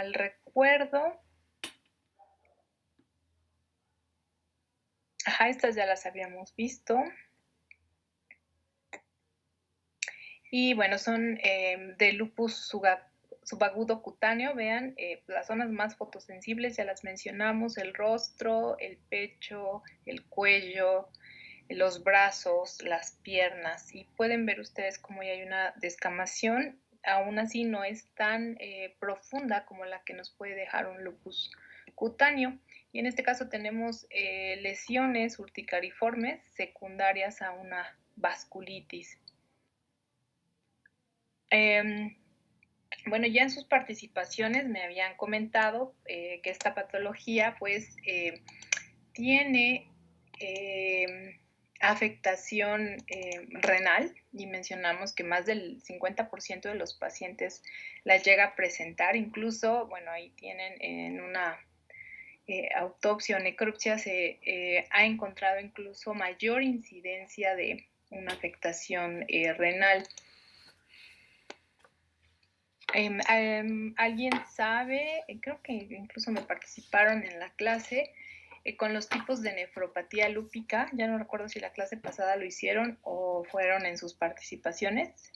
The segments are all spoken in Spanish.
mal recuerdo. Ajá, estas ya las habíamos visto. Y bueno, son de lupus subagudo cutáneo. Vean, las zonas más fotosensibles ya las mencionamos: el rostro, el pecho, el cuello, los brazos, las piernas. Y pueden ver ustedes cómo ya hay una descamación. Aún así no es tan profunda como la que nos puede dejar un lupus cutáneo. Y en este caso tenemos lesiones urticariformes secundarias a una vasculitis. Bueno, ya en sus participaciones me habían comentado que esta patología pues tiene afectación renal, y mencionamos que más del 50% de los pacientes la llega a presentar. Incluso, bueno, ahí tienen en una autopsia o necropsia se ha encontrado incluso mayor incidencia de una afectación renal. ¿Alguien sabe? Creo que incluso me participaron en la clase con los tipos de nefropatía lúpica. Ya no recuerdo si la clase pasada lo hicieron o fueron en sus participaciones.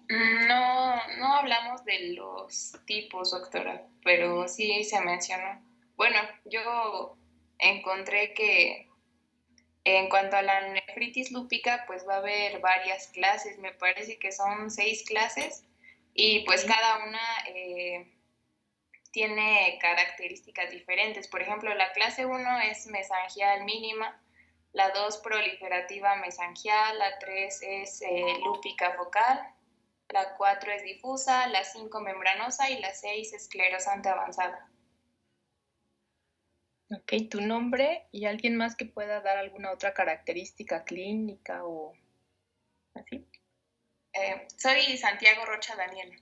No hablamos de los tipos, doctora, pero sí se mencionó. Bueno, yo encontré que en cuanto a la nefritis lúpica, pues va a haber varias clases, me parece que son 6 clases, y pues cada una tiene características diferentes. Por ejemplo, la clase 1 es mesangial mínima, la 2 proliferativa mesangial, la 3 es lúpica focal, la 4 es difusa, la 5 membranosa y la 6 esclerosante avanzada. Ok, tu nombre y alguien más que pueda dar alguna otra característica clínica o así. Soy Santiago Rocha Daniel.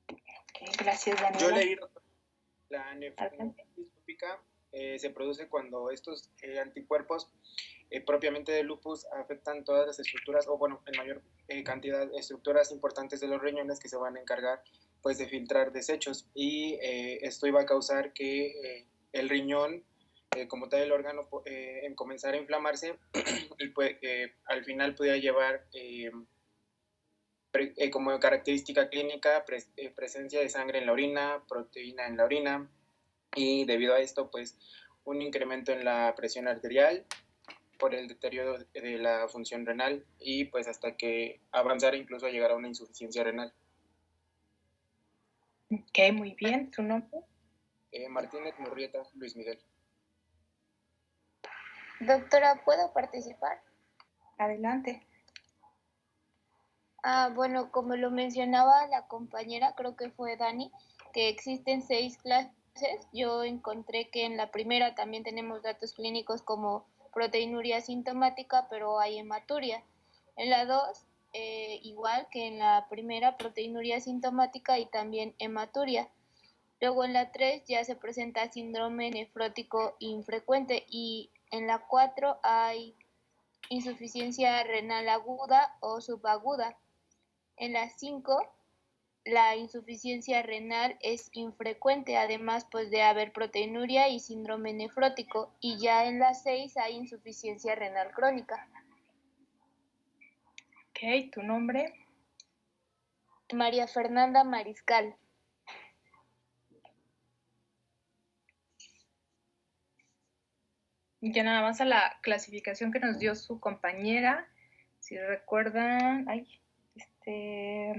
Okay, gracias, Daniela. Yo leí la nefritis lúpica se produce cuando estos anticuerpos propiamente de lupus afectan todas las estructuras, o bueno, en mayor cantidad de estructuras importantes de los riñones, que se van a encargar pues de filtrar desechos, y esto iba a causar que el riñón como tal el órgano comenzara a inflamarse y pues al final pudiera llevar como característica clínica presencia de sangre en la orina, proteína en la orina, y debido a esto pues un incremento en la presión arterial por el deterioro de la función renal, y pues hasta que avanzara incluso a llegar a una insuficiencia renal. Ok, muy bien. ¿Tu nombre? Martínez Murrieta Luis Miguel. Doctora, ¿puedo participar? Adelante. Bueno, como lo mencionaba la compañera, creo que fue Dani, que existen 6 clases. Yo encontré que en la primera también tenemos datos clínicos como proteinuria sintomática, pero hay hematuria. En la 2, igual que en la primera, proteinuria sintomática y también hematuria. Luego en la 3 ya se presenta síndrome nefrótico infrecuente, y en la 4 hay insuficiencia renal aguda o subaguda. En la 5 la insuficiencia renal es infrecuente, además pues de haber proteinuria y síndrome nefrótico, y ya en la 6 hay insuficiencia renal crónica. Ok, ¿tu nombre? María Fernanda Mariscal. Ya nada más a la clasificación que nos dio su compañera, si recuerdan, se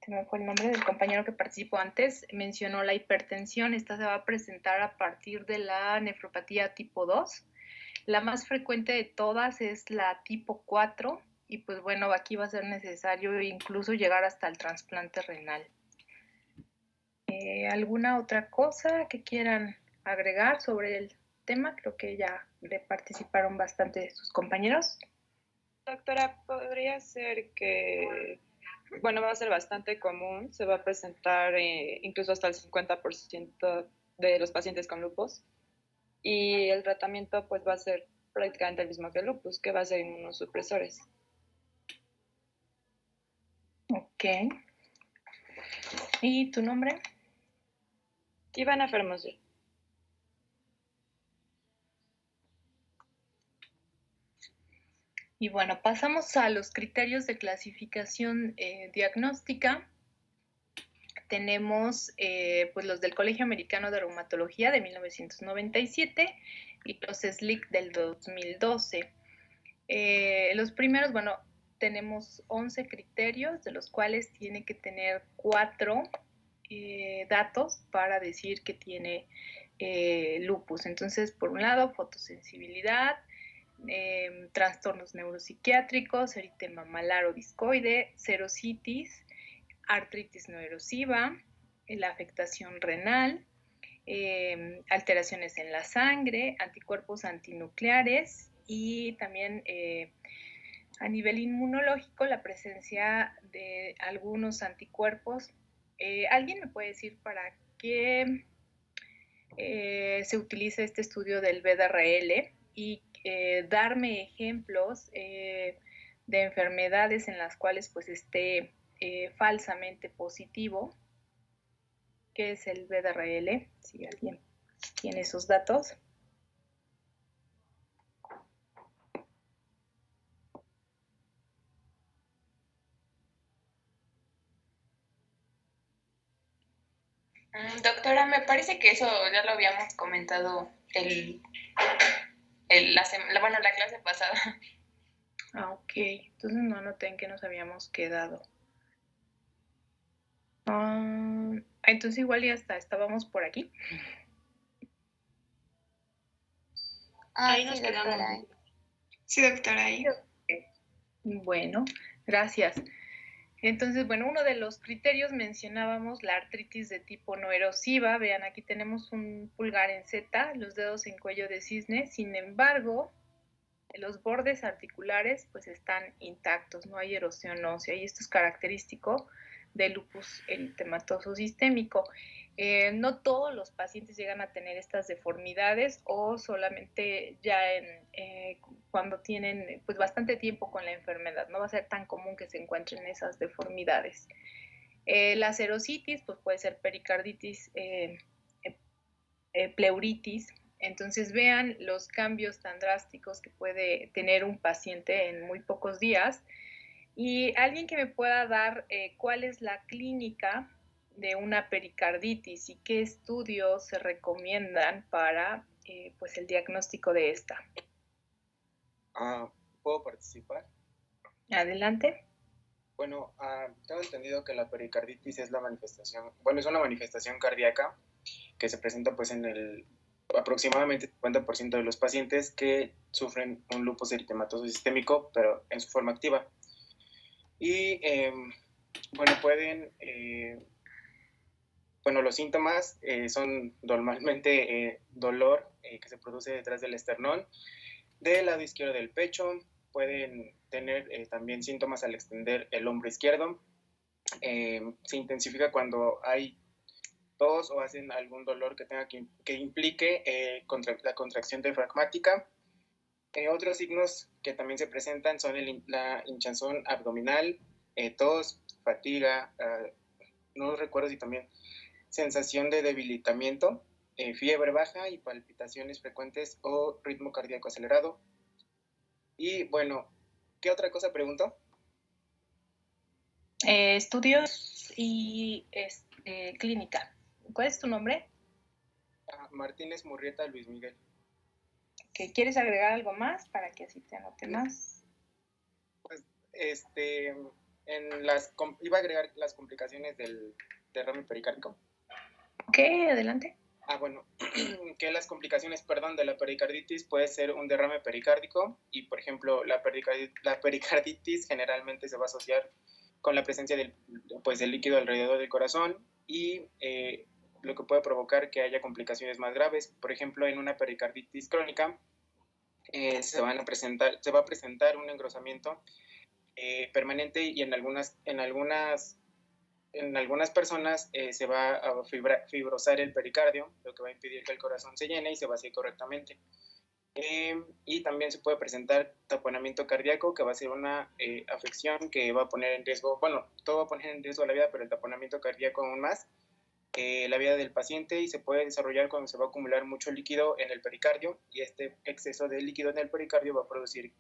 me fue el nombre del compañero que participó antes, mencionó la hipertensión. Esta se va a presentar a partir de la nefropatía tipo 2. La más frecuente de todas es la tipo 4, y pues bueno, aquí va a ser necesario incluso llegar hasta el trasplante renal. ¿Alguna otra cosa que quieran agregar sobre el tema? Creo que ya le participaron bastante sus compañeros. Doctora, podría ser que, bueno, va a ser bastante común, se va a presentar incluso hasta el 50% de los pacientes con lupus, y el tratamiento pues va a ser prácticamente el mismo que el lupus, que va a ser inmunosupresores. Ok. ¿Y tu nombre? Ivana Fermosur. Y bueno, pasamos a los criterios de clasificación diagnóstica. Tenemos pues los del Colegio Americano de Reumatología de 1997 y los SLIC del 2012. Los primeros, bueno, tenemos 11 criterios, de los cuales tiene que tener 4 datos para decir que tiene lupus. Entonces, por un lado, fotosensibilidad, trastornos neuropsiquiátricos, eritema malar o discoide, serositis, artritis no erosiva, la afectación renal, alteraciones en la sangre, anticuerpos antinucleares y también a nivel inmunológico la presencia de algunos anticuerpos. ¿Alguien me puede decir para qué se utiliza este estudio del VDRL y darme ejemplos de enfermedades en las cuales pues esté falsamente positivo? ¿Qué es el VDRL? Si alguien tiene esos datos. Doctora, me parece que eso ya lo habíamos comentado la clase pasada. Ah, ok. Entonces no anoté en qué nos habíamos quedado. Entonces igual ya está, estábamos por aquí. Ahí sí, nos doctora. quedamos. Sí, doctora, ahí. Bueno, gracias. Entonces, bueno, uno de los criterios mencionábamos la artritis de tipo no erosiva. Vean, aquí tenemos un pulgar en Z, los dedos en cuello de cisne. Sin embargo, los bordes articulares pues están intactos, no hay erosión ósea y esto es característico del lupus eritematoso sistémico. No todos los pacientes llegan a tener estas deformidades o solamente ya cuando tienen pues bastante tiempo con la enfermedad. No va a ser tan común que se encuentren esas deformidades. La serositis pues puede ser pericarditis, pleuritis. Entonces vean los cambios tan drásticos que puede tener un paciente en muy pocos días. Y alguien que me pueda dar cuál es la clínica de una pericarditis y qué estudios se recomiendan para pues el diagnóstico de esta. ¿Puedo participar? Adelante. Bueno, tengo entendido que la pericarditis es la manifestación, bueno, es una manifestación cardíaca que se presenta pues en el aproximadamente 50% de los pacientes que sufren un lupus eritematoso sistémico, pero en su forma activa. Y bueno, bueno, los síntomas son normalmente dolor que se produce detrás del esternón, del lado izquierdo del pecho. Pueden tener también síntomas al extender el hombro izquierdo. Se intensifica cuando hay tos o hacen algún dolor que implique la contracción diafragmática. Otros signos que también se presentan son la hinchazón abdominal, tos, fatiga, no recuerdo si también sensación de debilitamiento, fiebre baja y palpitaciones frecuentes o ritmo cardíaco acelerado. Y bueno, ¿qué otra cosa preguntó? Estudios y clínica. ¿Cuál es tu nombre? Martínez Murrieta Luis Miguel. ¿Quieres agregar algo más para que así te anote más? Pues, iba a agregar las complicaciones del derrame pericárdico. Ok, adelante. Bueno, que las complicaciones, de la pericarditis puede ser un derrame pericárdico y, por ejemplo, la pericarditis generalmente se va a asociar con la presencia del líquido alrededor del corazón y lo que puede provocar que haya complicaciones más graves. Por ejemplo, en una pericarditis crónica se va a presentar un engrosamiento permanente y en algunas personas se va a fibrosar el pericardio, lo que va a impedir que el corazón se llene y se vacíe correctamente. Y también se puede presentar taponamiento cardíaco, que va a ser una afección que va a poner en riesgo, bueno, todo va a poner en riesgo la vida, pero el taponamiento cardíaco aún más, la vida del paciente, y se puede desarrollar cuando se va a acumular mucho líquido en el pericardio, y este exceso de líquido en el pericardio va a producir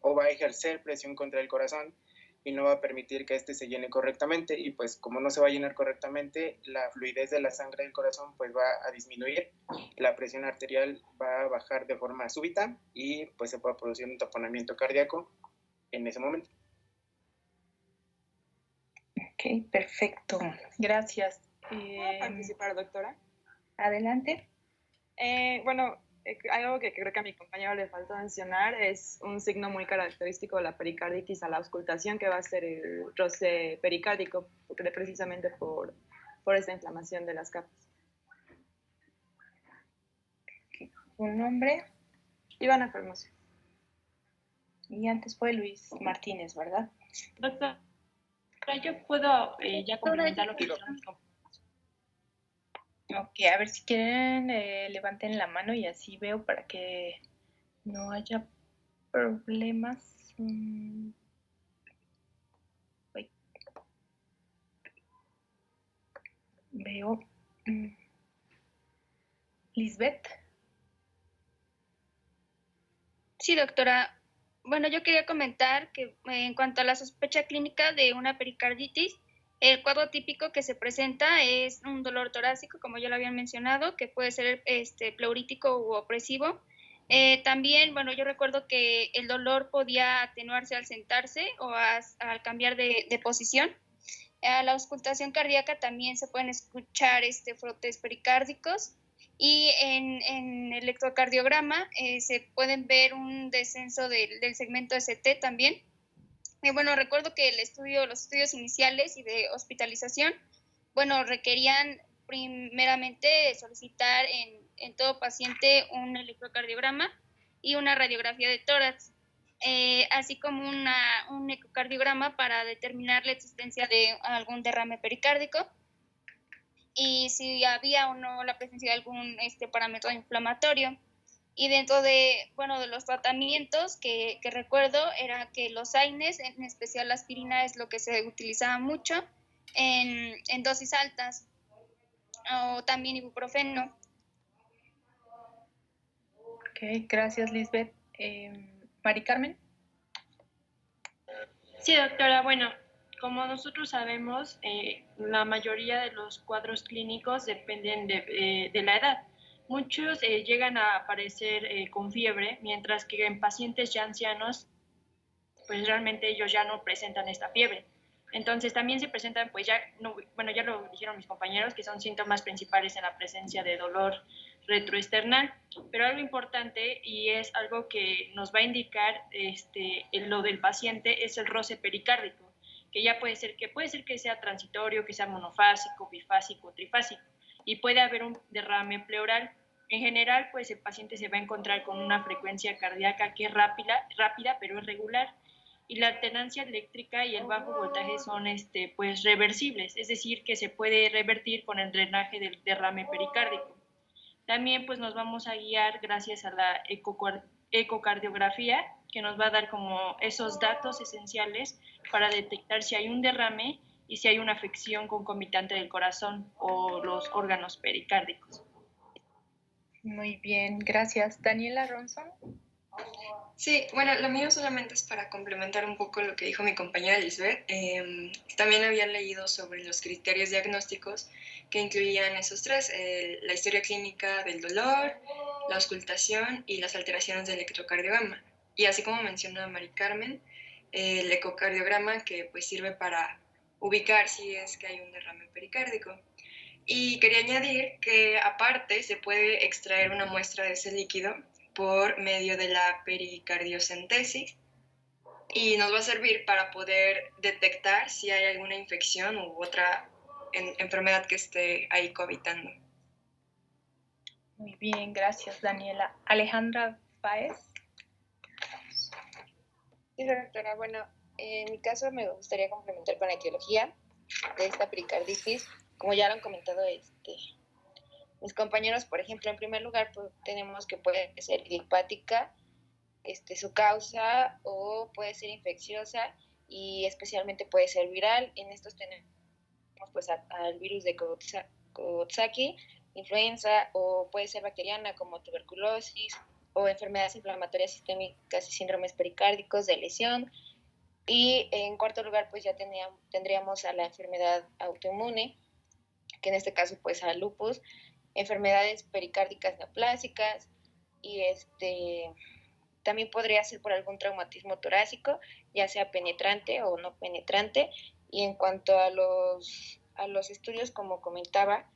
o va a ejercer presión contra el corazón y no va a permitir que éste se llene correctamente, y pues como no se va a llenar correctamente, la fluidez de la sangre del corazón pues va a disminuir, la presión arterial va a bajar de forma súbita y pues se puede producir un taponamiento cardíaco en ese momento. Ok, perfecto. Gracias. ¿Puedo participar, doctora? Adelante. Bueno, algo que creo que a mi compañero le faltó mencionar es un signo muy característico de la pericarditis a la auscultación, que va a ser el roce pericárdico, precisamente por esta inflamación de las capas. ¿Un nombre? Ivana Fermoso. Y antes fue Luis Martínez, ¿verdad? Doctora, yo puedo ya complementar lo que dijeron mis compañeros. Ok, a ver si quieren, levanten la mano y así veo para que no haya problemas. Veo. Lisbeth. Sí, doctora. Bueno, yo quería comentar que en cuanto a la sospecha clínica de una pericarditis, el cuadro típico que se presenta es un dolor torácico, como ya lo habían mencionado, que puede ser pleurítico u opresivo. También, bueno, yo recuerdo que el dolor podía atenuarse al sentarse o al cambiar de posición. A la auscultación cardíaca también se pueden escuchar frotes pericárdicos, y en electrocardiograma se pueden ver un descenso del segmento ST también. Bueno, recuerdo que los estudios iniciales y de hospitalización, bueno, requerían primeramente solicitar en todo paciente un electrocardiograma y una radiografía de tórax, así como un ecocardiograma para determinar la existencia de algún derrame pericárdico y si había o no la presencia de algún parámetro inflamatorio. Y dentro de los tratamientos que recuerdo era que los AINES, en especial la aspirina, es lo que se utilizaba mucho en dosis altas, o también ibuprofeno. Ok, gracias Lisbeth. Mari Carmen. Sí, doctora, bueno, como nosotros sabemos, la mayoría de los cuadros clínicos dependen de la edad. Muchos llegan a aparecer con fiebre, mientras que en pacientes ya ancianos, pues realmente ellos ya no presentan esta fiebre. Entonces también se presentan, pues ya, no, bueno, ya lo dijeron mis compañeros, que son síntomas principales en la presencia de dolor retroesternal, pero algo importante y es algo que nos va a indicar lo del paciente es el roce pericárdico, que ya puede ser que sea transitorio, que sea monofásico, bifásico, trifásico, y puede haber un derrame pleural. En general, pues el paciente se va a encontrar con una frecuencia cardíaca que es rápida pero irregular, y la alternancia eléctrica y el bajo voltaje son pues reversibles, es decir, que se puede revertir con el drenaje del derrame pericárdico. También pues nos vamos a guiar gracias a la ecocardiografía, que nos va a dar como esos datos esenciales para detectar si hay un derrame y si hay una afección concomitante del corazón o los órganos pericárdicos. Muy bien, gracias. Daniela Ronson. Sí, bueno, lo mío solamente es para complementar un poco lo que dijo mi compañera Lisbeth. También había leído sobre los criterios diagnósticos que incluían esos tres: la historia clínica del dolor, la auscultación y las alteraciones del electrocardiograma. Y así como menciona Mari Carmen, el ecocardiograma, que pues sirve para ubicar si es que hay un derrame pericárdico. Y quería añadir que aparte se puede extraer una muestra de ese líquido por medio de la pericardiocentesis, y nos va a servir para poder detectar si hay alguna infección u otra enfermedad que esté ahí cohabitando. Muy bien, gracias Daniela. Alejandra Páez. Sí, doctora. Bueno, en mi caso me gustaría complementar con la etiología de esta pericarditis. Como ya lo han comentado mis compañeros, por ejemplo, en primer lugar, pues, tenemos que puede ser idiopática, su causa, o puede ser infecciosa y especialmente puede ser viral. En estos tenemos pues al virus de Coxsackie, influenza, o puede ser bacteriana como tuberculosis, o enfermedades inflamatorias sistémicas y síndromes pericárdicos de lesión. Y en cuarto lugar, pues ya tendríamos a la enfermedad autoinmune, que en este caso pues al lupus, enfermedades pericárdicas neoplásicas, y también podría ser por algún traumatismo torácico, ya sea penetrante o no penetrante. Y en cuanto a los estudios, como comentaba,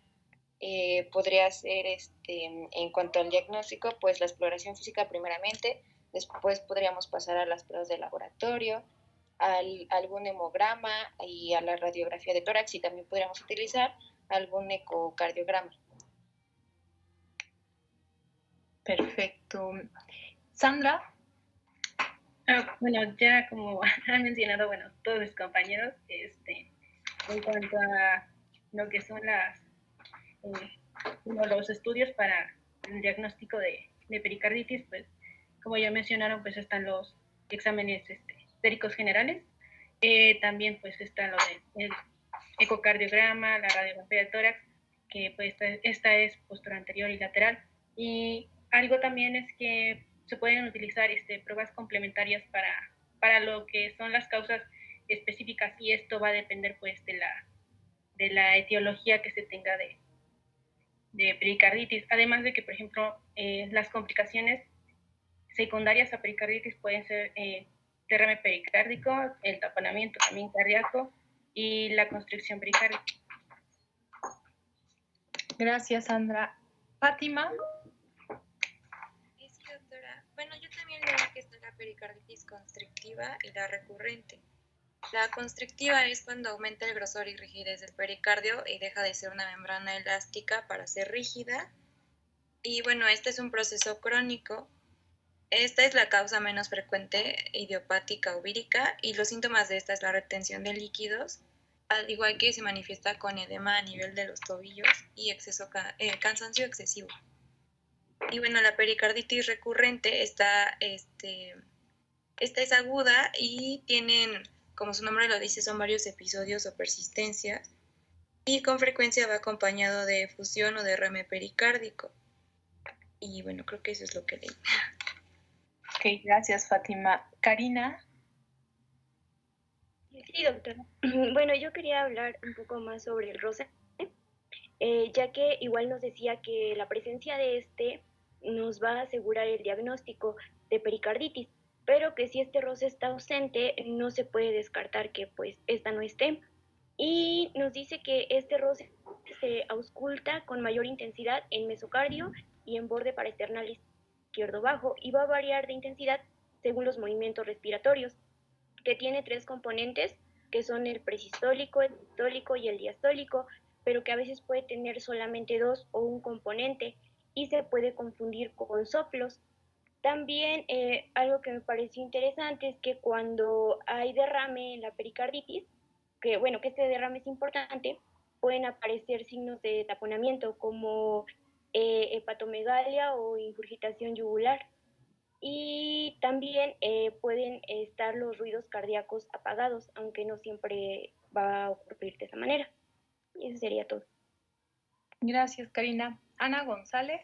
podría ser en cuanto al diagnóstico, pues la exploración física primeramente, después podríamos pasar a las pruebas de laboratorio, algún hemograma y a la radiografía de tórax, y también podríamos utilizar algún ecocardiograma. Perfecto. Sandra. Bueno, ya como han mencionado, bueno, todos mis compañeros, en cuanto a lo que son los estudios para el diagnóstico de pericarditis, pues como ya mencionaron, pues están los exámenes séricos generales, también pues está lo del ecocardiograma, la radiografía del tórax, que pues esta es postura anterior y lateral, y algo también es que se pueden utilizar pruebas complementarias para lo que son las causas específicas, y esto va a depender pues de la etiología que se tenga de pericarditis, además de que, por ejemplo, las complicaciones secundarias a pericarditis pueden ser derrame pericárdico, el taponamiento también cardíaco y la constricción pericárdica. Gracias, Sandra. Fátima. Sí, doctora. Bueno, yo también leí que está la pericarditis constrictiva y la recurrente. La constrictiva es cuando aumenta el grosor y rigidez del pericardio y deja de ser una membrana elástica para ser rígida. Y bueno, este es un proceso crónico. Esta es la causa menos frecuente, idiopática o vírica, y los síntomas de esta es la retención de líquidos, al igual que se manifiesta con edema a nivel de los tobillos y cansancio excesivo. Y bueno, la pericarditis recurrente esta es aguda y tienen, como su nombre lo dice, son varios episodios o persistencias, y con frecuencia va acompañado de efusión o derrame pericárdico. Y bueno, creo que eso es lo que leí. Ok, gracias, Fátima. Karina. Sí, doctora. Bueno, yo quería hablar un poco más sobre el roce, ya que igual nos decía que la presencia de nos va a asegurar el diagnóstico de pericarditis, pero que si este roce está ausente, no se puede descartar que pues esta no esté. Y nos dice que este roce se ausculta con mayor intensidad en mesocardio y en borde parasternal izquierdo bajo, y va a variar de intensidad según los movimientos respiratorios, que tiene 3 componentes, que son el presistólico, el sistólico y el diastólico, pero que a veces puede tener solamente 2 o un componente y se puede confundir con soplos. También algo que me pareció interesante es que cuando hay derrame en la pericarditis, que este derrame es importante, pueden aparecer signos de taponamiento como hepatomegalia o ingurgitación yugular. Y también pueden estar los ruidos cardíacos apagados, aunque no siempre va a ocurrir de esa manera. Y eso sería todo. Gracias, Karina. Ana González.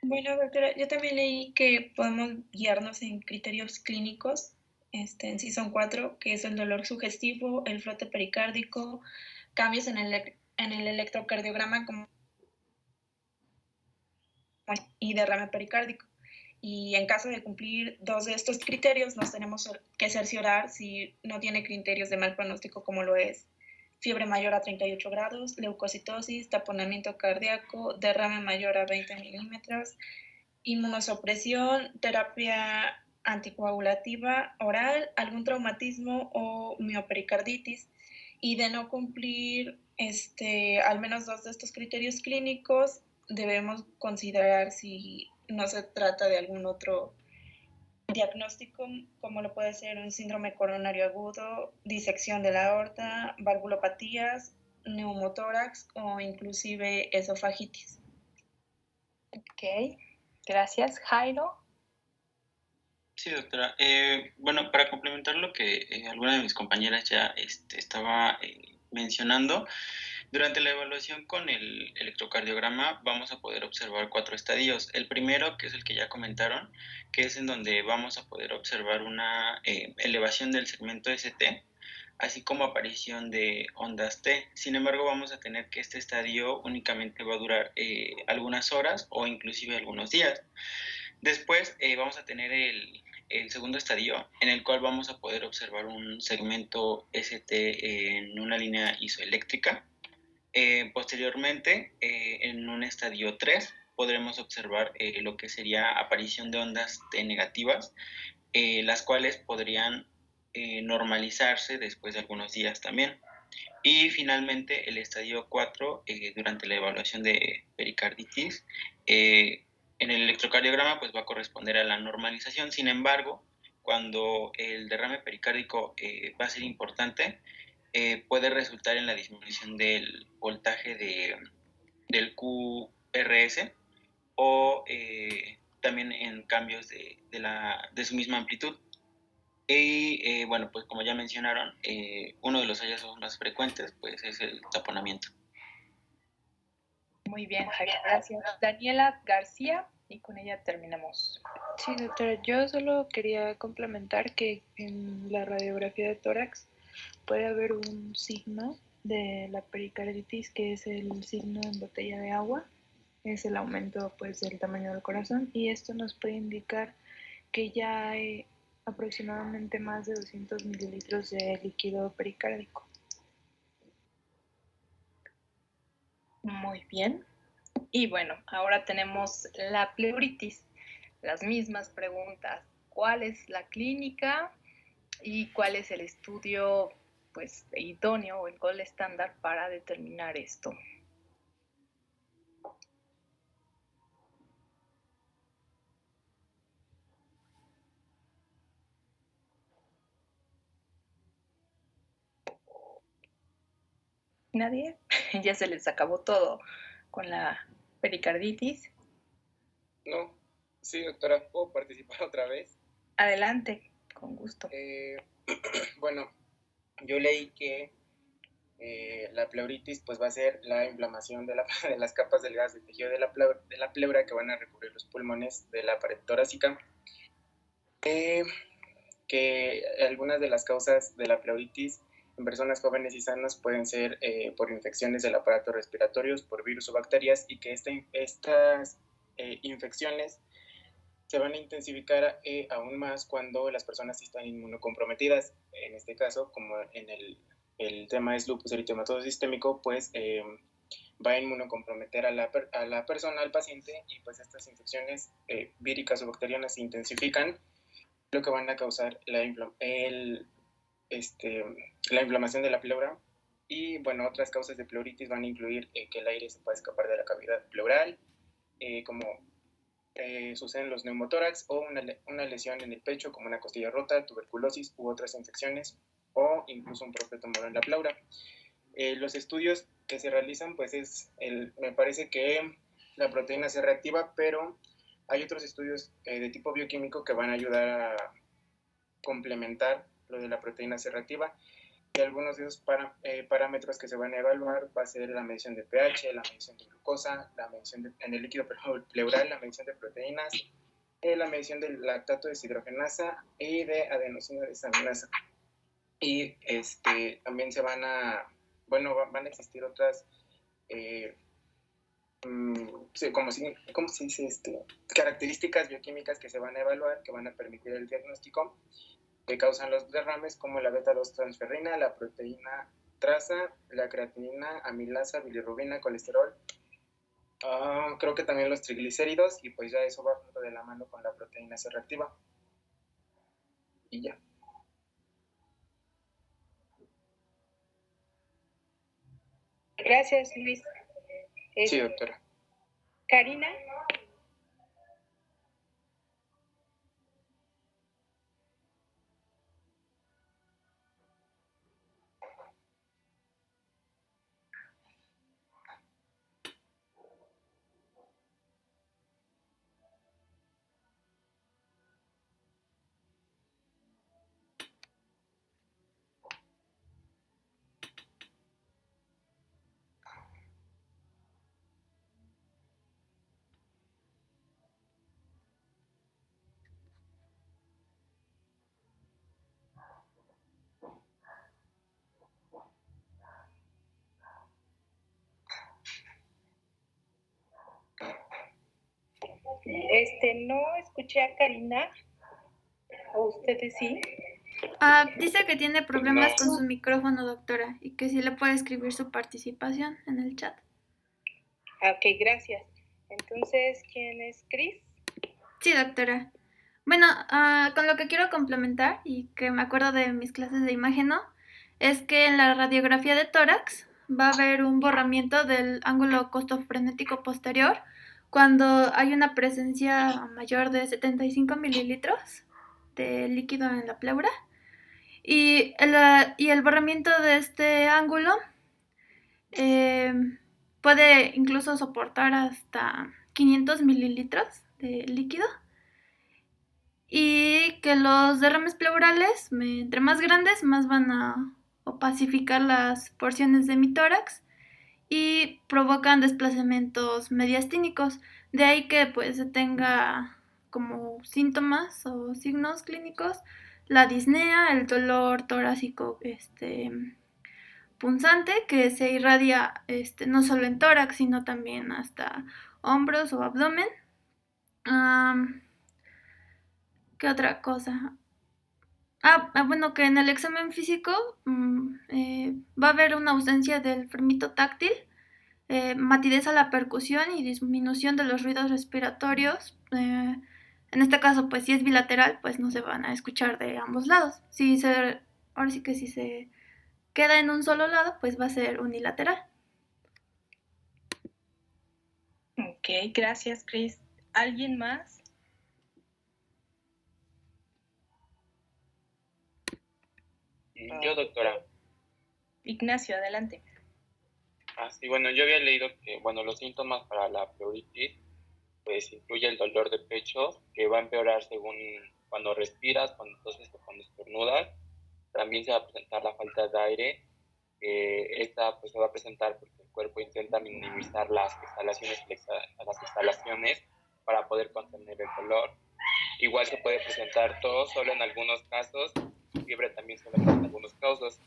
Bueno, doctora, yo también leí que podemos guiarnos en criterios clínicos, en sí son 4, que es el dolor sugestivo, el frote pericárdico, cambios en el electrocardiograma y derrame pericárdico. Y en caso de cumplir 2 de estos criterios, nos tenemos que cerciorar si no tiene criterios de mal pronóstico, como lo es fiebre mayor a 38 grados, leucocitosis, taponamiento cardíaco, derrame mayor a 20 milímetros, inmunosupresión, terapia anticoagulativa oral, algún traumatismo o miopericarditis. Y de no cumplir al menos 2 de estos criterios clínicos, debemos considerar si no se trata de algún otro diagnóstico, como lo puede ser un síndrome coronario agudo, disección de la aorta, valvulopatías neumotórax o inclusive esofagitis. Ok, gracias. Jairo. Sí, doctora. Bueno, para complementar lo que alguna de mis compañeras ya estaba mencionando, durante la evaluación con el electrocardiograma vamos a poder observar 4 estadios. El primero, que es el que ya comentaron, que es en donde vamos a poder observar una elevación del segmento ST, así como aparición de ondas T. Sin embargo, vamos a tener que este estadio únicamente va a durar algunas horas o inclusive algunos días. Después vamos a tener el segundo estadio, en el cual vamos a poder observar un segmento ST en una línea isoeléctrica. Posteriormente, en un estadio 3, podremos observar lo que sería aparición de ondas T negativas, las cuales podrían normalizarse después de algunos días también. Y finalmente, el estadio 4, durante la evaluación de pericarditis, en el electrocardiograma pues va a corresponder a la normalización. Sin embargo, cuando el derrame pericárdico va a ser importante, puede resultar en la disminución del voltaje del QRS o también en cambios de su misma amplitud. Y bueno, pues como ya mencionaron, uno de los hallazgos más frecuentes pues es el taponamiento. Muy bien, Jairo, gracias. Daniela García, y con ella terminamos. Sí, doctora, yo solo quería complementar que en la radiografía de tórax puede haber un signo de la pericarditis, que es el signo en botella de agua, es el aumento pues del tamaño del corazón, y esto nos puede indicar que ya hay aproximadamente más de 200 mililitros de líquido pericárdico. Muy bien. Y bueno, ahora tenemos la pleuritis. Las mismas preguntas. ¿Cuál es la clínica y cuál es el estudio pues idóneo o el gol estándar para determinar esto? ¿Nadie? Ya se les acabó todo con la pericarditis. No, sí, doctora, ¿puedo participar otra vez? Adelante, con gusto. Bueno, yo leí que la pleuritis pues va a ser la inflamación de las capas delgadas del tejido de la pleura que van a recubrir los pulmones de la pared torácica. Que algunas de las causas de la pleuritis en personas jóvenes y sanas pueden ser por infecciones del aparato respiratorio, por virus o bacterias, y que estas infecciones se van a intensificar aún más cuando las personas están inmunocomprometidas. En este caso, como en el tema es lupus eritematoso sistémico, pues va a inmunocomprometer a la persona, al paciente, y pues estas infecciones víricas o bacterianas se intensifican, lo que van a causar la inflamación de la pleura. Y bueno, otras causas de pleuritis van a incluir que el aire se pueda escapar de la cavidad pleural, como suceden los neumotórax, o una lesión en el pecho como una costilla rota, tuberculosis u otras infecciones, o incluso un propio tumor en la pleura. Los estudios que se realizan, pues me parece que la proteína C reactiva, pero hay otros estudios de tipo bioquímico que van a ayudar a complementar lo de la proteína C reactiva, y algunos de esos parámetros que se van a evaluar va a ser la medición de pH, la medición de glucosa, la medición en el líquido pleural, la medición de proteínas, la medición del lactato deshidrogenasa y de adenosina desaminasa. Y también van a existir otras características bioquímicas que se van a evaluar, que van a permitir el diagnóstico, que causan los derrames, como la beta-2-transferrina, la proteína traza, la creatinina, amilasa, bilirrubina, colesterol, creo que también los triglicéridos, y pues ya eso va junto de la mano con la proteína C reactiva. Y ya. Gracias, Luis. Sí, doctora. Karina. No escuché a Karina, o ustedes sí. Dice que tiene problemas con su micrófono, doctora, y que sí le puede escribir su participación en el chat. Ok, gracias. Entonces, ¿quién es Cris? Sí, doctora. Bueno, con lo que quiero complementar, y que me acuerdo de mis clases de imágeno, es que en la radiografía de tórax va a haber un borramiento del ángulo costofrenético posterior cuando hay una presencia mayor de 75 mililitros de líquido en la pleura. Y el borramiento de este ángulo puede incluso soportar hasta 500 mililitros de líquido. Y que los derrames pleurales, entre más grandes, más van a opacificar las porciones de mi tórax y provocan desplazamientos mediastínicos. De ahí que pues se tenga como síntomas o signos clínicos la disnea, el dolor torácico punzante que se irradia no solo en tórax, sino también hasta hombros o abdomen. ¿Qué otra cosa? Bueno, que en el examen físico va a haber una ausencia del fermito táctil, matidez a la percusión y disminución de los ruidos respiratorios. En este caso, pues si es bilateral, pues no se van a escuchar de ambos lados. Ahora sí que si se queda en un solo lado, pues va a ser unilateral. Ok, gracias, Cris. ¿Alguien más? Yo, doctora. Ignacio, adelante. Sí, bueno, yo había leído que, bueno, los síntomas para la pleuritis, pues incluye el dolor de pecho, que va a empeorar según cuando respiras, cuando toses o cuando estornudas. También se va a presentar la falta de aire. Esta pues se va a presentar porque el cuerpo intenta minimizar las exhalaciones para poder contener el dolor. Igual se puede presentar tos solo en algunos casos, fiebre también solamente en algunos casos.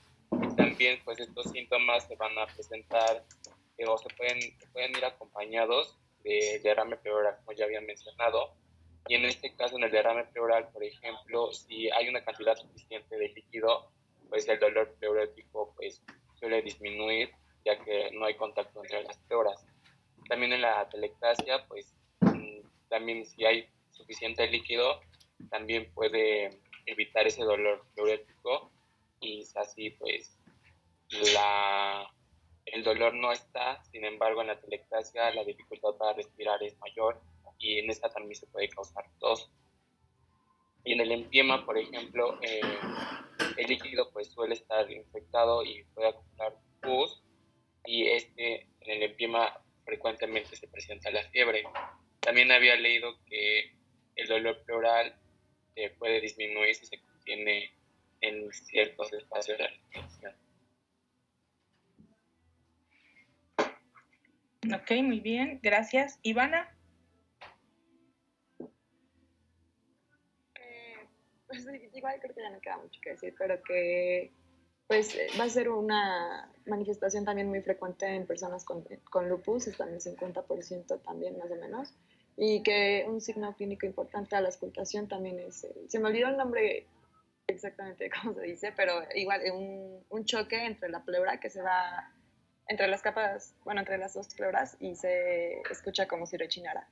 También pues estos síntomas se van a presentar o se pueden ir acompañados de derrame pleural, como ya había mencionado. Y en este caso, en el derrame pleural, por ejemplo, si hay una cantidad suficiente de líquido, pues el dolor pleurético pues suele disminuir, ya que no hay contacto entre las pleuras. También en la atelectasia, pues también si hay suficiente líquido, también puede evitar ese dolor pleurético y así pues el dolor no está. Sin embargo, en la atelectasia la dificultad para respirar es mayor y en esta también se puede causar tos. Y en el empiema, por ejemplo, el líquido pues suele estar infectado y puede acumular pus, y en el empiema frecuentemente se presenta la fiebre. También había leído que el dolor pleural puede disminuir si se contiene en ciertos espacios de la respiración. Ok, muy bien, gracias. Ivana. Pues igual creo que ya no queda mucho que decir, pero que pues va a ser una manifestación también muy frecuente en personas con lupus, está en el 50% también más o menos, y que un signo clínico importante a la auscultación también es, se me olvidó el nombre exactamente cómo se dice, pero igual un choque entre la pleura que se va entre las capas, bueno, entre las dos pleuras, y se escucha como si rechinara.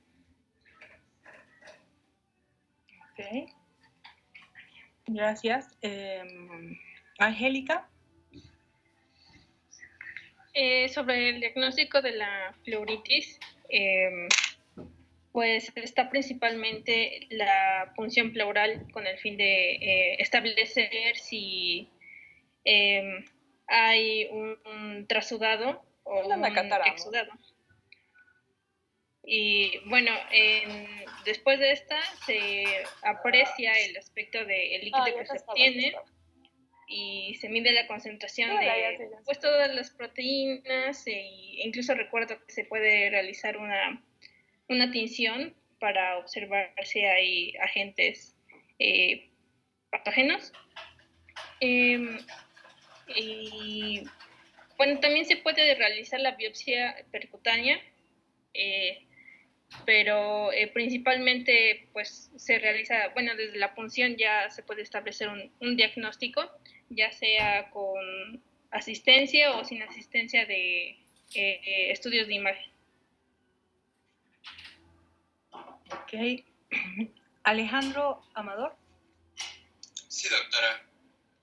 Ok. Gracias. Angélica. Sobre el diagnóstico de la pleuritis, pues está principalmente la punción pleural con el fin de establecer si hay un trasudado o un exudado. Y bueno, después de esta se aprecia el aspecto del líquido que se obtiene y se mide la concentración de pues, todas las proteínas, e incluso recuerdo que se puede realizar una tinción para observar si hay agentes patógenos. Y bueno, también se puede realizar la biopsia percutánea pero principalmente pues se realiza, bueno, desde la punción ya se puede establecer un diagnóstico, ya sea con asistencia o sin asistencia de estudios de imagen. Ok. Alejandro Amador. Sí, doctora.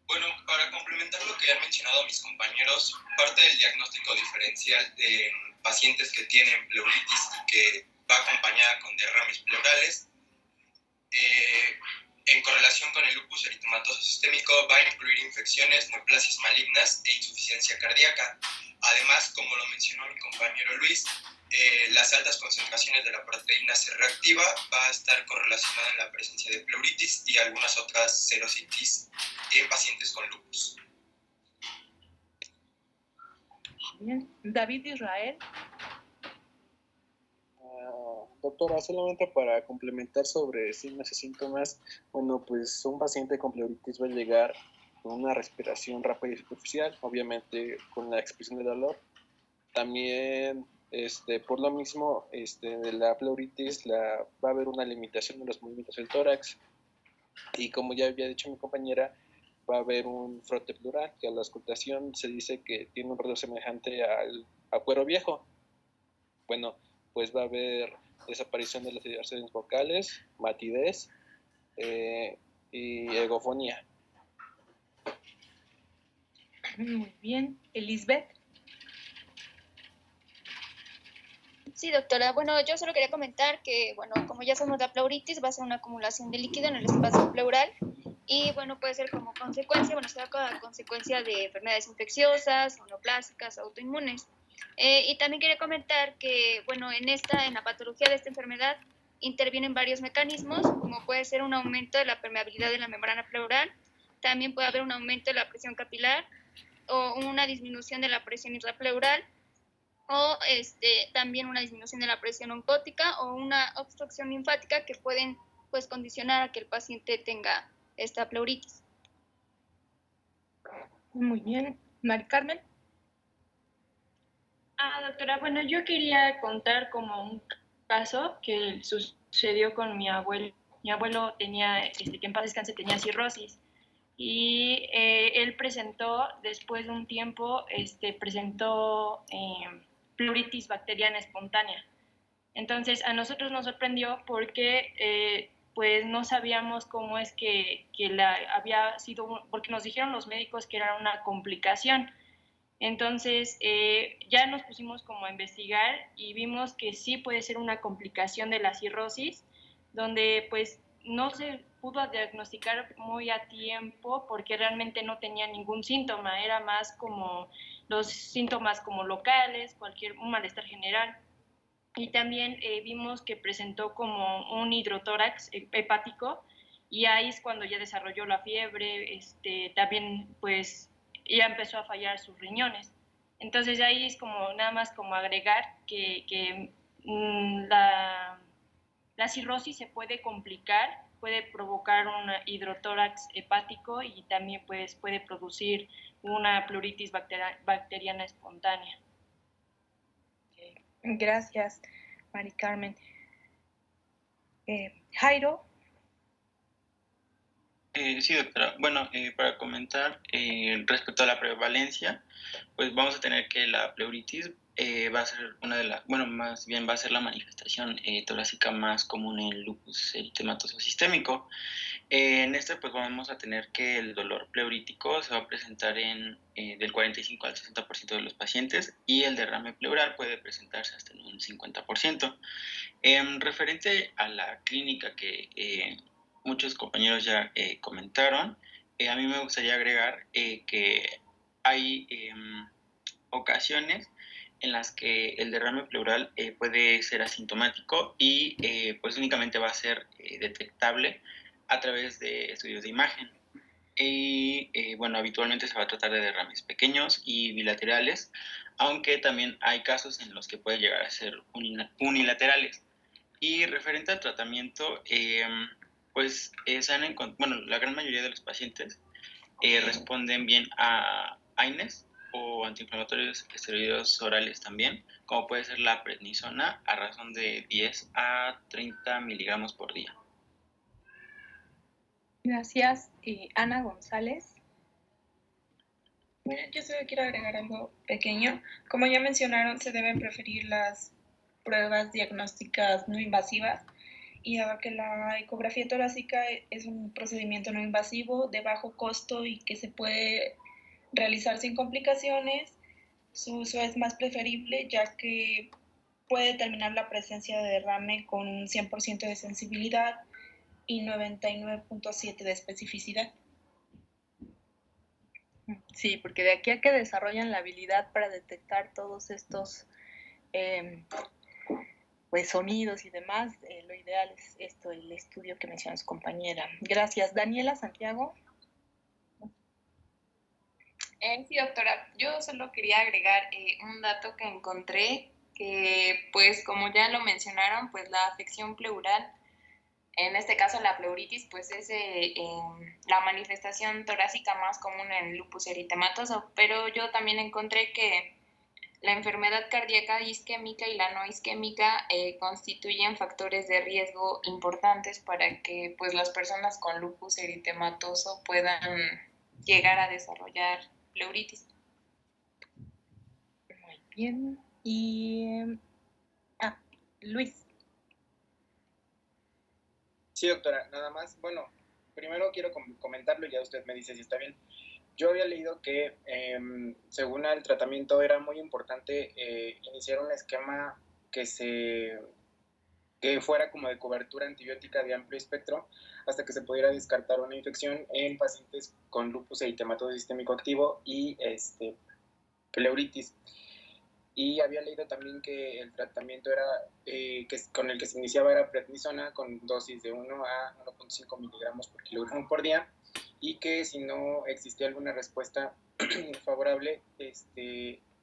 Bueno, para complementar lo que han mencionado mis compañeros, parte del diagnóstico diferencial de pacientes que tienen pleuritis y que va acompañada con derrames pleurales, en correlación con el lupus eritematoso sistémico, va a incluir infecciones, neoplasias malignas e insuficiencia cardíaca. Además, como lo mencionó mi compañero Luis, las altas concentraciones de la proteína C reactiva va a estar correlacionada en la presencia de pleuritis y algunas otras serositis en pacientes con lupus. Bien. David Israel. Doctora, solamente para complementar sobre signos y síntomas, bueno, pues un paciente con pleuritis va a llegar con una respiración rápida y superficial, obviamente con la expresión de dolor. También, por lo mismo, de la pleuritis va a haber una limitación de los movimientos del tórax. Y como ya había dicho mi compañera, va a haber un frote pleural, que a la auscultación se dice que tiene un ruido semejante a cuero viejo. Bueno, pues va a haber desaparición de las diversiones vocales, matidez y egofonía. Muy bien. Elizabeth. Sí, doctora. Bueno, yo solo quería comentar que, bueno, como ya sabemos, la pleuritis va a ser una acumulación de líquido en el espacio pleural y, bueno, puede ser como consecuencia, bueno, será como consecuencia de enfermedades infecciosas, neoplásicas, autoinmunes. Y también quería comentar que, bueno, en la patología de esta enfermedad intervienen varios mecanismos, como puede ser un aumento de la permeabilidad de la membrana pleural, también puede haber un aumento de la presión capilar o una disminución de la presión intrapleural, o también una disminución de la presión oncótica o una obstrucción linfática que pueden pues condicionar a que el paciente tenga esta pleuritis. Muy bien. Mari Carmen. Doctora, bueno, yo quería contar como un caso que sucedió con mi abuelo. Mi abuelo tenía, que en paz descanse, tenía cirrosis y él presentó, después de un tiempo, presentó pleuritis bacteriana espontánea. Entonces, a nosotros nos sorprendió porque pues no sabíamos cómo es que había sido, porque nos dijeron los médicos que era una complicación. Entonces, ya nos pusimos como a investigar y vimos que sí puede ser una complicación de la cirrosis, donde pues no se pudo diagnosticar muy a tiempo porque realmente no tenía ningún síntoma, era más como los síntomas como locales, un malestar general. Y también vimos que presentó como un hidrotórax hepático y ahí es cuando ya desarrolló la fiebre, también pues ya empezó a fallar sus riñones. Entonces ahí es como nada más como agregar que la cirrosis se puede complicar, puede provocar un hidrotórax hepático y también pues, puede producir una pleuritis bacteriana espontánea. Gracias, Mari Carmen. Jairo. Sí, doctora. Bueno, para comentar respecto a la prevalencia, pues vamos a tener que la pleuritis va a ser una de las, bueno, más bien va a ser la manifestación torácica más común en lupus eritematoso sistémico. En pues vamos a tener que el dolor pleurítico se va a presentar en del 45 al 60% de los pacientes y el derrame pleural puede presentarse hasta en un 50%. Referente a la clínica que muchos compañeros ya comentaron, a mí me gustaría agregar que hay ocasiones en las que el derrame pleural puede ser asintomático y pues únicamente va a ser detectable a través de estudios de imagen. Y bueno, habitualmente se va a tratar de derrames pequeños y bilaterales, aunque también hay casos en los que pueden llegar a ser unilaterales. Y referente al tratamiento, pues bueno, la gran mayoría de los pacientes responden bien a AINES, o antiinflamatorios esteroideos orales también, como puede ser la prednisona a razón de 10 a 30 miligramos por día. Gracias. Ana González. Bueno, yo solo quiero agregar algo pequeño. Como ya mencionaron, se deben preferir las pruebas diagnósticas no invasivas, y dado que la ecografía torácica es un procedimiento no invasivo de bajo costo y que se puede realizar sin complicaciones, su uso es más preferible, ya que puede determinar la presencia de derrame con un 100% de sensibilidad y 99.7 de especificidad. Sí, porque de aquí a que desarrollan la habilidad para detectar todos estos pues sonidos y demás, lo ideal es esto, el estudio que mencionó su compañera. Gracias. Daniela Santiago. Sí, doctora, yo solo quería agregar un dato que encontré, que pues como ya lo mencionaron, pues la afección pleural, en este caso la pleuritis, pues es la manifestación torácica más común en lupus eritematoso, pero yo también encontré que la enfermedad cardíaca isquémica y la no isquémica constituyen factores de riesgo importantes para que pues las personas con lupus eritematoso puedan llegar a desarrollar pleuritis. Muy bien. Y Luis. Sí, doctora, nada más. Bueno, primero quiero comentarlo y ya usted me dice si está bien. Yo había leído que según el tratamiento era muy importante iniciar un esquema que fuera como de cobertura antibiótica de amplio espectro hasta que se pudiera descartar una infección en pacientes con lupus eritematoso sistémico activo y pleuritis. Y había leído también que el tratamiento era con el que se iniciaba era prednisona con dosis de 1 a 1.5 miligramos por kilogramo por día, y que si no existía alguna respuesta favorable,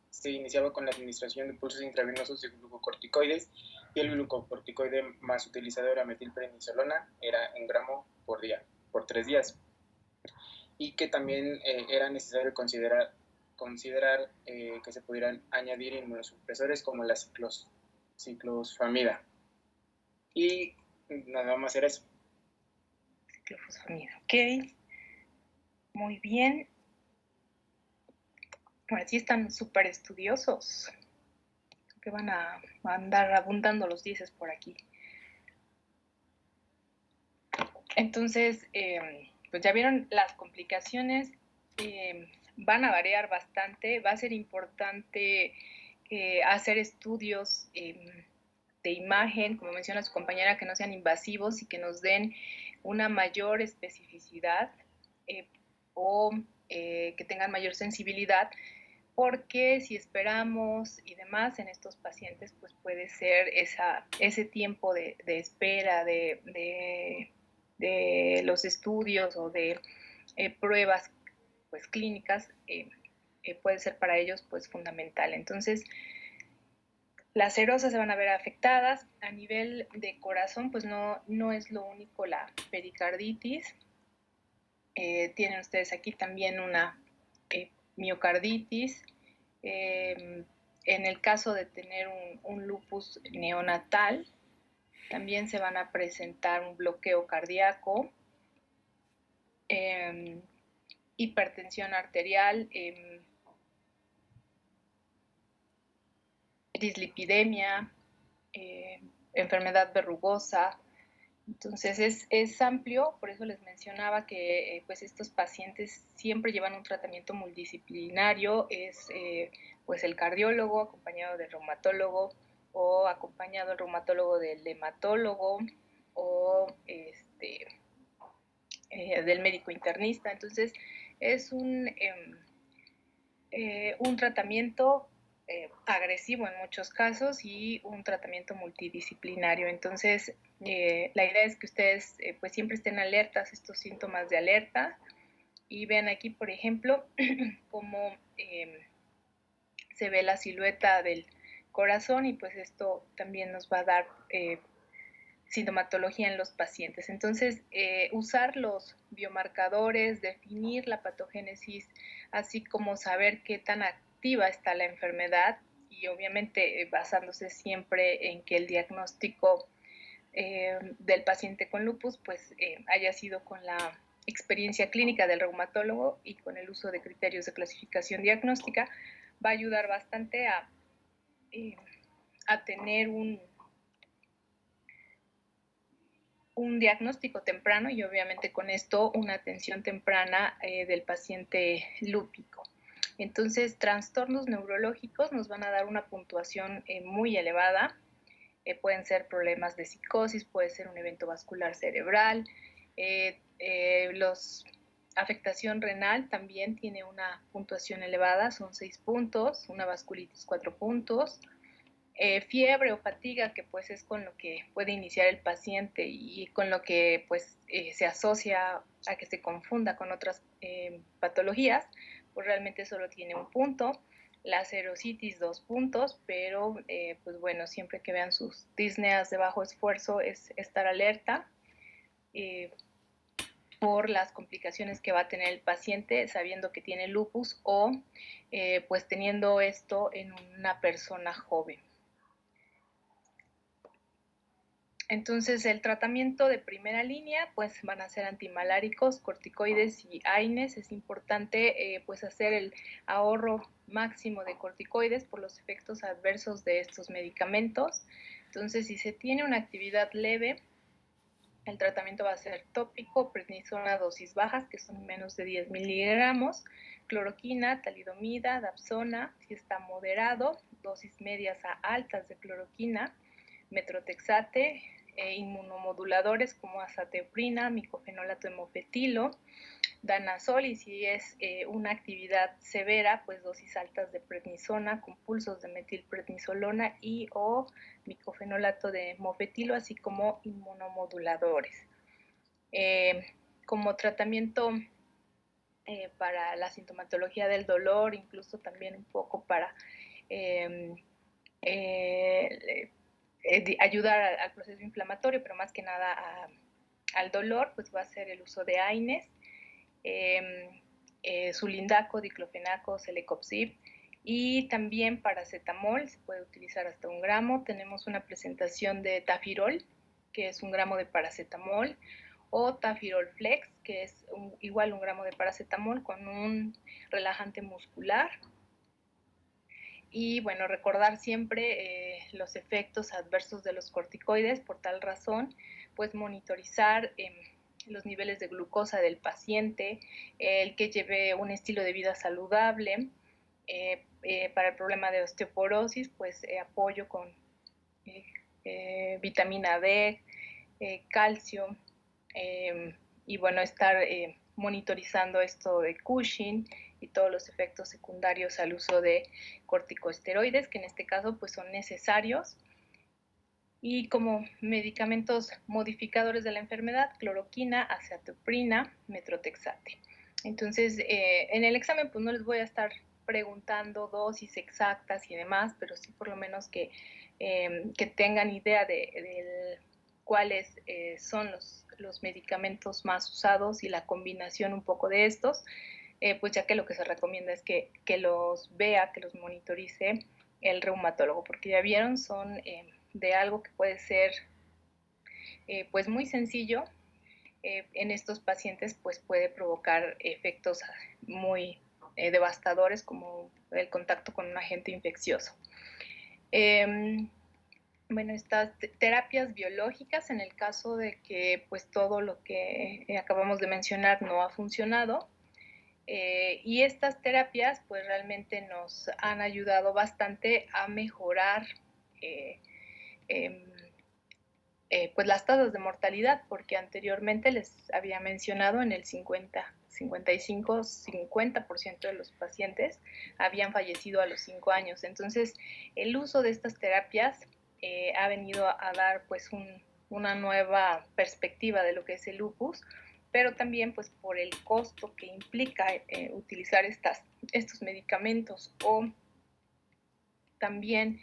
se iniciaba con la administración de pulsos intravenosos de glucocorticoides, y el glucocorticoide más utilizado era metilprednisolona, era 1 gramo por día, por 3 días. Y que también era necesario considerar que se pudieran añadir inmunosupresores como la ciclofosfamida. Y nada más era eso. Ciclofosfamida, ok. Muy bien. Ahora sí están súper estudiosos. Creo que van a andar abundando los 10 por aquí. Entonces, pues ya vieron las complicaciones. Van a variar bastante. Va a ser importante hacer estudios de imagen, como menciona su compañera, que no sean invasivos y que nos den una mayor especificidad o que tengan mayor sensibilidad, porque si esperamos y demás en estos pacientes, pues puede ser ese tiempo de espera de los estudios o de pruebas pues clínicas, puede ser para ellos pues fundamental. Entonces, las serosas se van a ver afectadas. A nivel de corazón, pues no es lo único la pericarditis. Tienen ustedes aquí también una miocarditis. En el caso de tener un lupus neonatal, también se van a presentar un bloqueo cardíaco, hipertensión arterial, dislipidemia, enfermedad verrugosa. Entonces es amplio, por eso les mencionaba que pues estos pacientes siempre llevan un tratamiento multidisciplinario, es pues el cardiólogo acompañado del reumatólogo o acompañado el reumatólogo del hematólogo o del médico internista. Entonces es un tratamiento agresivo en muchos casos y un tratamiento multidisciplinario. Entonces, la idea es que ustedes pues siempre estén alertas a estos síntomas de alerta y vean aquí, por ejemplo, cómo se ve la silueta del corazón, y pues esto también nos va a dar sintomatología en los pacientes. Entonces, usar los biomarcadores, definir la patogénesis, así como saber qué tan activa está la enfermedad y obviamente basándose siempre en que el diagnóstico del paciente con lupus pues haya sido con la experiencia clínica del reumatólogo y con el uso de criterios de clasificación diagnóstica, va a ayudar bastante a tener un diagnóstico temprano y obviamente con esto una atención temprana del paciente lúpico. Entonces, trastornos neurológicos nos van a dar una puntuación muy elevada. Pueden ser problemas de psicosis, puede ser un evento vascular cerebral. Afectación renal también tiene una puntuación elevada, son 6 puntos, una vasculitis 4 puntos. Fiebre o fatiga, que pues es con lo que puede iniciar el paciente y con lo que pues se asocia a que se confunda con otras patologías, pues realmente solo tiene 1 punto. La serositis 2 puntos, pero pues bueno, siempre que vean sus disneas de bajo esfuerzo es estar alerta por las complicaciones que va a tener el paciente sabiendo que tiene lupus o pues teniendo esto en una persona joven. Entonces, el tratamiento de primera línea, pues van a ser antimaláricos, corticoides y AINES. Es importante pues hacer el ahorro máximo de corticoides por los efectos adversos de estos medicamentos. Entonces, si se tiene una actividad leve, el tratamiento va a ser tópico, prednisona dosis bajas, que son menos de 10 miligramos, cloroquina, talidomida, dapsona, si está moderado, dosis medias a altas de cloroquina, metrotexate, inmunomoduladores como azateoprina, micofenolato de mofetilo, danazol, y si es una actividad severa, pues dosis altas de prednisona con pulsos de metilprednisolona y o micofenolato de mofetilo, así como inmunomoduladores. Como tratamiento para la sintomatología del dolor, incluso también un poco para ayudar al proceso inflamatorio, pero más que nada al dolor, pues va a ser el uso de AINES, sulindaco, diclofenaco, celecoxib y también paracetamol, se puede utilizar hasta 1 gramo. Tenemos una presentación de tafirol, que es 1 gramo de paracetamol, o tafirol flex, que es igual 1 gramo de paracetamol con un relajante muscular. Y bueno, recordar siempre los efectos adversos de los corticoides. Por tal razón, pues monitorizar los niveles de glucosa del paciente, el que lleve un estilo de vida saludable. Para el problema de osteoporosis, pues apoyo con vitamina D, calcio, y bueno, estar monitorizando esto de Cushing y todos los efectos secundarios al uso de corticosteroides, que en este caso pues son necesarios. Y como medicamentos modificadores de la enfermedad, cloroquina, azateoprina, metrotexate. Entonces, en el examen pues no les voy a estar preguntando dosis exactas y demás, pero sí por lo menos que tengan idea de cuáles son los medicamentos más usados y la combinación un poco de estos, pues ya que lo que se recomienda es que los vea, que los monitorice el reumatólogo, porque ya vieron, son de algo que puede ser pues muy sencillo, en estos pacientes pues puede provocar efectos muy devastadores como el contacto con un agente infeccioso. Bueno, estas terapias biológicas, en el caso de que pues todo lo que acabamos de mencionar no ha funcionado, y estas terapias pues realmente nos han ayudado bastante a mejorar pues las tasas de mortalidad, porque anteriormente les había mencionado en el 50% de los pacientes habían fallecido a los 5 años. Entonces, el uso de estas terapias ha venido a dar pues una nueva perspectiva de lo que es el lupus, pero también pues por el costo que implica utilizar estos medicamentos, o también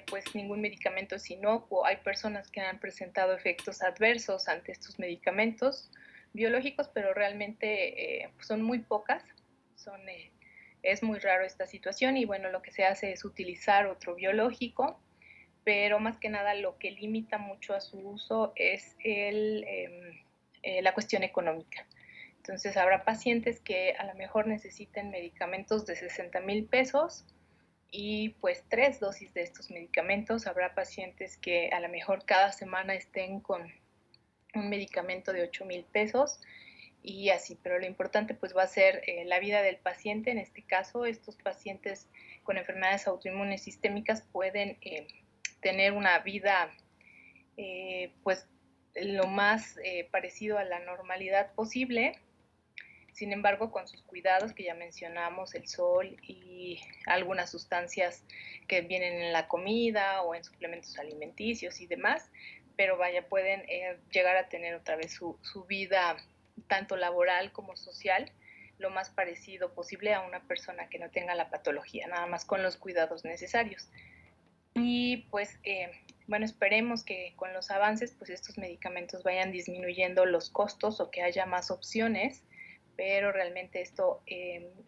pues ningún medicamento es inocuo. Hay personas que han presentado efectos adversos ante estos medicamentos biológicos, pero realmente son muy pocas, es muy raro esta situación, y bueno, lo que se hace es utilizar otro biológico, pero más que nada lo que limita mucho a su uso es la cuestión económica. Entonces habrá pacientes que a lo mejor necesiten medicamentos de 60,000 pesos y pues 3 dosis de estos medicamentos. Habrá pacientes que a lo mejor cada semana estén con un medicamento de 8,000 pesos y así, pero lo importante pues va a ser la vida del paciente. En este caso, estos pacientes con enfermedades autoinmunes sistémicas pueden tener una vida pues lo más parecido a la normalidad posible. Sin embargo, con sus cuidados que ya mencionamos, el sol y algunas sustancias que vienen en la comida o en suplementos alimenticios y demás, pero vaya, pueden llegar a tener otra vez su vida tanto laboral como social lo más parecido posible a una persona que no tenga la patología, nada más con los cuidados necesarios. Y pues, bueno, esperemos que con los avances, pues estos medicamentos vayan disminuyendo los costos o que haya más opciones, pero realmente esto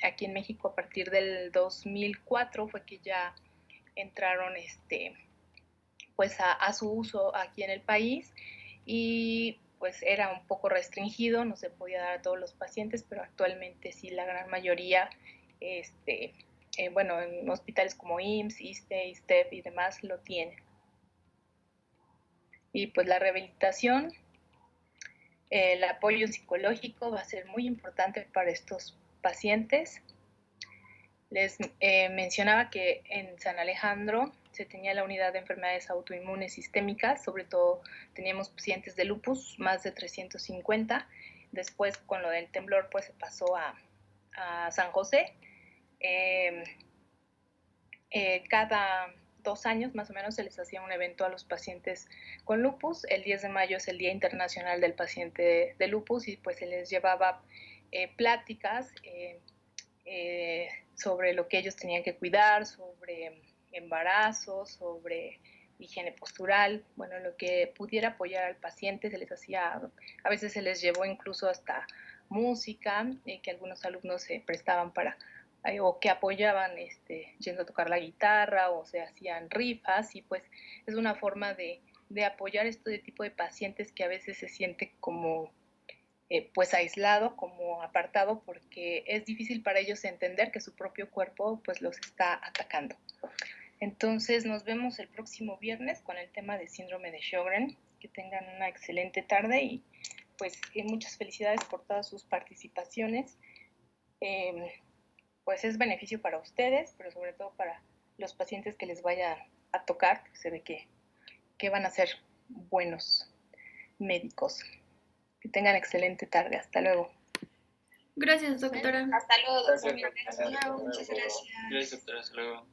aquí en México a partir del 2004 fue que ya entraron pues a su uso aquí en el país, y pues era un poco restringido, no se podía dar a todos los pacientes, pero actualmente sí la gran mayoría, bueno, en hospitales como IMSS, ISSSTE, ISSSTEP y demás lo tienen. Y pues la rehabilitación, el apoyo psicológico va a ser muy importante para estos pacientes. Les mencionaba que en San Alejandro se tenía la unidad de enfermedades autoinmunes sistémicas, sobre todo teníamos pacientes de lupus, más de 350. Después con lo del temblor pues se pasó a San José. Cada 2 años más o menos se les hacía un evento a los pacientes con lupus. El 10 de mayo es el Día Internacional del Paciente de Lupus, y pues se les llevaba pláticas sobre lo que ellos tenían que cuidar, sobre embarazo, sobre higiene postural, bueno, lo que pudiera apoyar al paciente. Se les hacía, a veces se les llevó incluso hasta música, que algunos alumnos se prestaban para o que apoyaban yendo a tocar la guitarra, o se hacían rifas, y pues es una forma de apoyar este tipo de pacientes que a veces se siente como pues aislado, como apartado, porque es difícil para ellos entender que su propio cuerpo pues los está atacando. Entonces nos vemos el próximo viernes con el tema de síndrome de Sjögren. Que tengan una excelente tarde y pues muchas felicidades por todas sus participaciones. Pues es beneficio para ustedes, pero sobre todo para los pacientes que les vaya a tocar, pues se ve que van a ser buenos médicos. Que tengan excelente tarde. Hasta luego. Gracias, doctora. Hasta luego, doctora. Muchas gracias. Gracias, doctora. Hasta luego.